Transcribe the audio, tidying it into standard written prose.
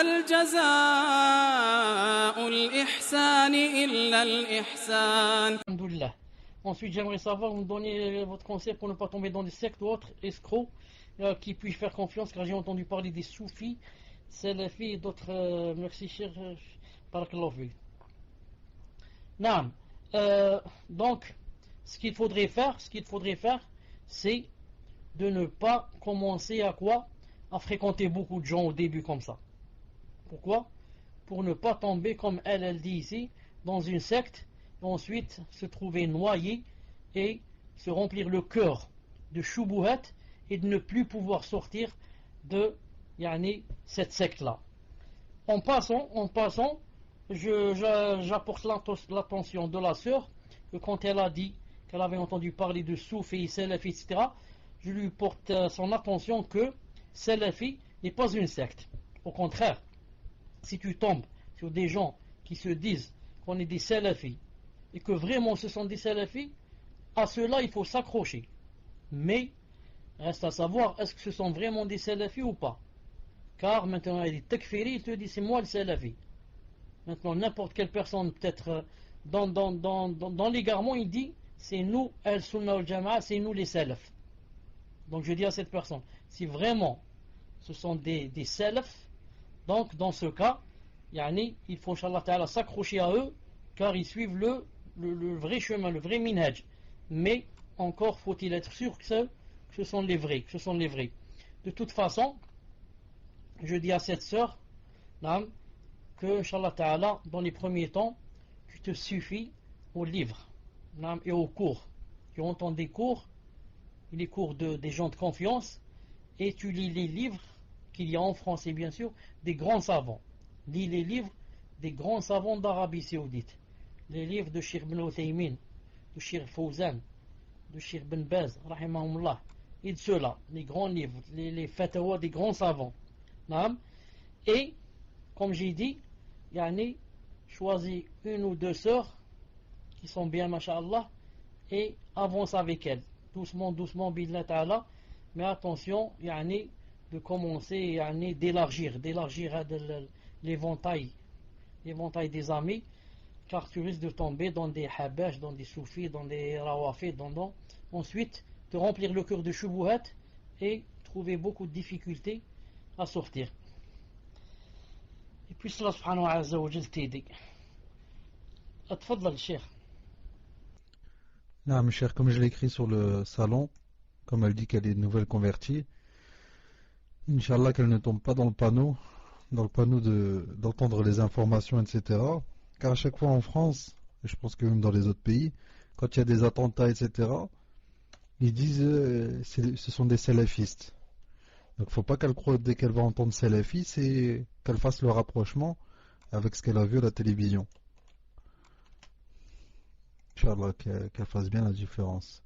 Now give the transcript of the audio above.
هل جزاء الإحسان إلا الإحسان. Alhamdulillah. Ensuite, j'aimerais savoir, vous me donner votre conseil pour ne pas tomber dans des sectes ou autres escrocs qui puis-je faire confiance, car j'ai entendu parler des soufis, salafis et d'autres. Merci, cher. Barakallahu fi. Naam. Donc, ce qu'il faudrait faire, c'est de ne pas commencer à quoi? À fréquenter beaucoup de gens au début comme ça. Pourquoi? Pour ne pas tomber, comme elle dit ici, dans une secte, et ensuite se trouver noyé et se remplir le cœur de shubuhat et de ne plus pouvoir sortir de cette secte-là. En passant, j'apporte l'attention de la sœur que quand elle a dit qu'elle avait entendu parler de Soufi, Salafi, etc., je lui porte son attention que Salafi n'est pas une secte. Au contraire, si tu tombes sur des gens qui se disent qu'on est des Salafis et que vraiment ce sont des Salafis, à cela il faut s'accrocher. Mais reste à savoir, est-ce que ce sont vraiment des Salafis ou pas? Car maintenant il y a des takfiri, il te dit c'est moi le Salafi. Maintenant n'importe quelle personne, peut-être dans l'égarement, il dit c'est nous al-Sunnah al-Jama'a, c'est nous les Salaf. Donc je dis à cette personne, si vraiment ce sont des salafs, donc dans ce cas, il faut Inch'Allah Ta'ala s'accrocher à eux, car ils suivent le vrai chemin, le vrai minhaj. Mais encore faut-il être sûr que ce sont les vrais, De toute façon, je dis à cette sœur que Inch'Allah Ta'ala, dans les premiers temps, tu te suffis aux livres et aux cours. Tu entends des cours, les cours des gens de confiance, et tu lis les livres qu'il y a en français, bien sûr, des grands savants. Lis les livres des grands savants d'Arabie Saoudite. Les livres de Cheikh Ben Uthaymin, de Cheikh Fawzan, de Cheikh Ben Baz, rahimahumullah, et de ceux-là, les grands livres, les fatawa des grands savants. Et, comme j'ai dit, choisis une ou deux sœurs qui sont bien, masha'Allah, et avance avec elles. Doucement, billah ta'ala, mais attention, de commencer, d'élargir l'éventail des amis, car tu risques de tomber dans des habash, dans des soufis, dans des rawafid, ensuite te remplir le cœur de shubuhat et trouver beaucoup de difficultés à sortir. Et puis Allah subhanahu wa ta'ala t'aider. Atfadlal Cheikh. Non, mes chers, comme je l'ai écrit sur le salon, comme elle dit qu'elle est nouvelle convertie, Inch'Allah qu'elle ne tombe pas dans le panneau d'entendre les informations, etc. Car à chaque fois en France, et je pense que même dans les autres pays, quand il y a des attentats, etc., ils disent ce sont des salafistes. Donc il ne faut pas qu'elle croie dès qu'elle va entendre salafistes, c'est qu'elle fasse le rapprochement avec ce qu'elle a vu à la télévision. Inch'Allah qu'elle fasse bien la différence.